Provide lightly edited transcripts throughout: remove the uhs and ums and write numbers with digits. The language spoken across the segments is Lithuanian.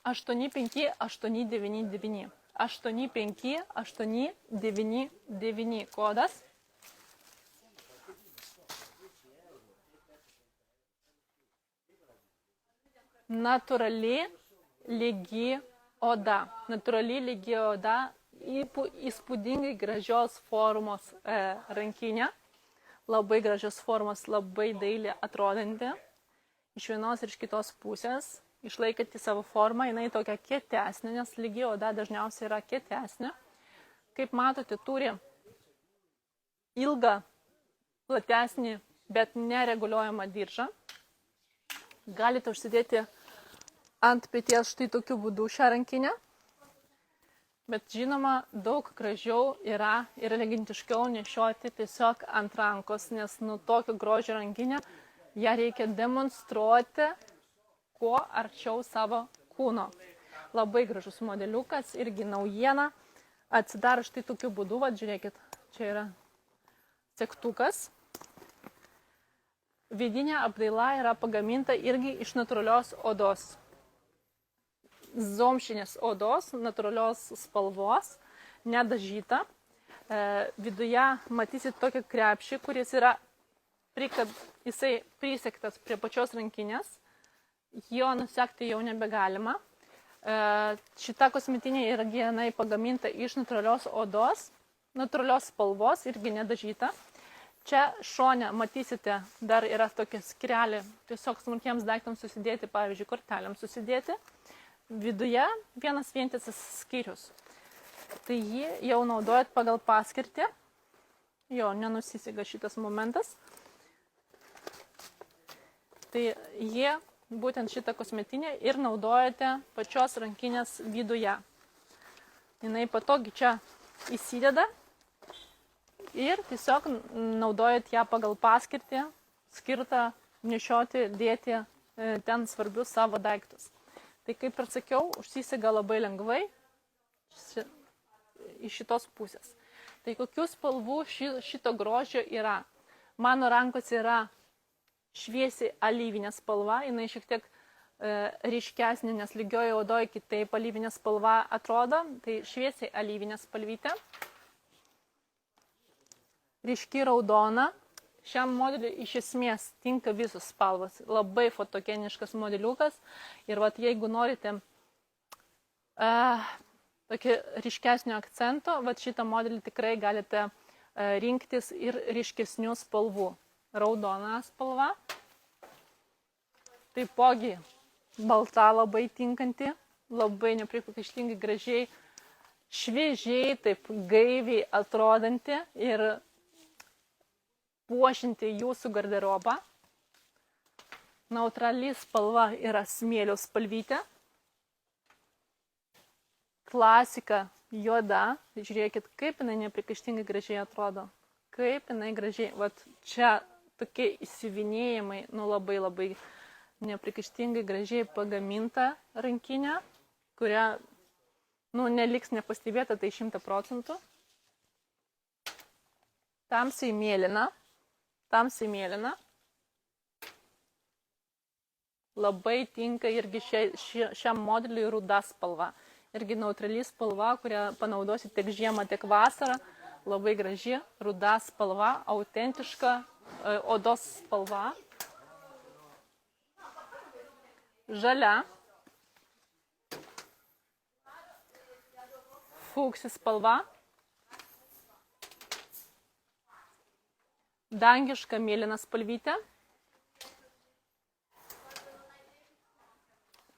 8589. 8589 kodas. Natūrali lygi oda. Natūrali lygi oda, įspūdingai gražios formos rankinė. Labai gražios formos, labai dailiai atrodanti. Iš vienos ir iš kitos pusės. Išlaikanti savo formą, jinai tokia kietesnė, nes lygi oda dažniausiai yra kietesnė. Kaip matote, turi ilgą, platesnį, bet nereguliuojamą diržą. Galite užsidėti ant peties štai tokiu būdu šią rankinę. Bet žinoma, daug gražiau yra ir elegantiškiau nešioti tiesiog ant rankos, nes nu tokio grožio rankinę ją reikia demonstruoti kuo arčiau savo kūno. Labai gražus modeliukas, irgi naujiena. Atsidaro štai tokiu būdu, va, žiūrėkit, čia yra segtukas. Vidinė apdaila yra pagaminta irgi iš natūralios odos. Zomšinės odos, natūralios spalvos, nedažyta. Viduje matysit tokį krepšį, kuris yra jisai prisegtas prie pačios rankinės. Jo nusekti jau nebegalima. Šita kosmetinė irgi jinai pagaminta iš natūralios odos, natūralios spalvos, irgi nedažyta. Čia šone matysite, dar yra tokia skyrelė, tiesiog smulkiems daiktams susidėti, pavyzdžiui, kortelėms susidėti. Viduje vienas vientisas skyrius. Tai jį jau naudojat pagal paskirtį. Jo, nenusisega šitas momentas. Tai jie būtent šitą kosmetinę ir naudojate pačios rankinės viduje. Jinai patogiai čia įsideda ir tiesiog naudojat ją pagal paskirtį, skirtą nešioti, dėti ten svarbius savo daiktus. Tai kaip ir sakiau, užsisega labai lengvai iš šitos pusės. Tai kokių spalvų šito grožio yra? Mano rankos yra šviesiai alyvinė spalva, jinai šiek tiek ryškesnė, nes lygioje odoje kitaip alyvinė spalva atrodo, tai šviesiai alyvinė spalvytė. Ryški raudona. Šiam modeliui iš esmės tinka visos spalvos. Labai fotogeniškas modeliukas. Ir vat, jeigu norite tokį ryškesnio akcento, vat šitą modelį tikrai galite rinktis ir ryškesnių spalvų. Raudona spalva, taipogi balta labai tinkanti, labai nepriekaištingai gražiai, šviežiai, taip gaiviai atrodanti ir puošinti jūsų garderobą. Neutrali spalva yra smėlio spalvytė. Klasika juoda, žiūrėkit, kaip jinai nepriekaištingai gražiai atrodo. Kaip jinai gražiai, vat čia tokie įsiuvinėjimai, nu labai nepriekaištingai gražiai pagaminta rankinė, kuria, nu, neliks nepastebėta, tai 100%. Tamsiai mėlyna. Labai tinka irgi šiam modeliui ruda spalva. Irgi neutrali spalva, kurią panaudosit tiek žiemą, tiek vasarą. Labai graži, ruda spalva, autentiška odos spalva. Žalia. Fuksi spalva. Dangiška mėlyna spalvytė.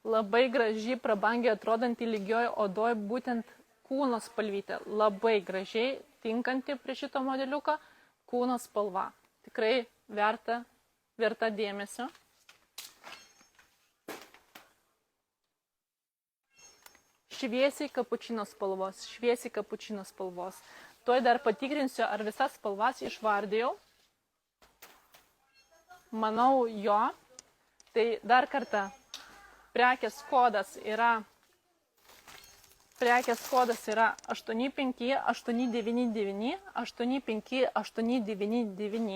Labai graži, prabangiai atrodanti lygioje odoje būtent kūno spalvytė. Labai gražiai tinkanti prie šito modeliuko kūno spalva. Tikrai verta dėmesio. Šviesiai kapučino spalvos. Tuoj dar patikrinsiu, ar visas spalvas išvardėjau. Manau, jo. Tai dar kartą, prekės kodas yra 85899, 85899.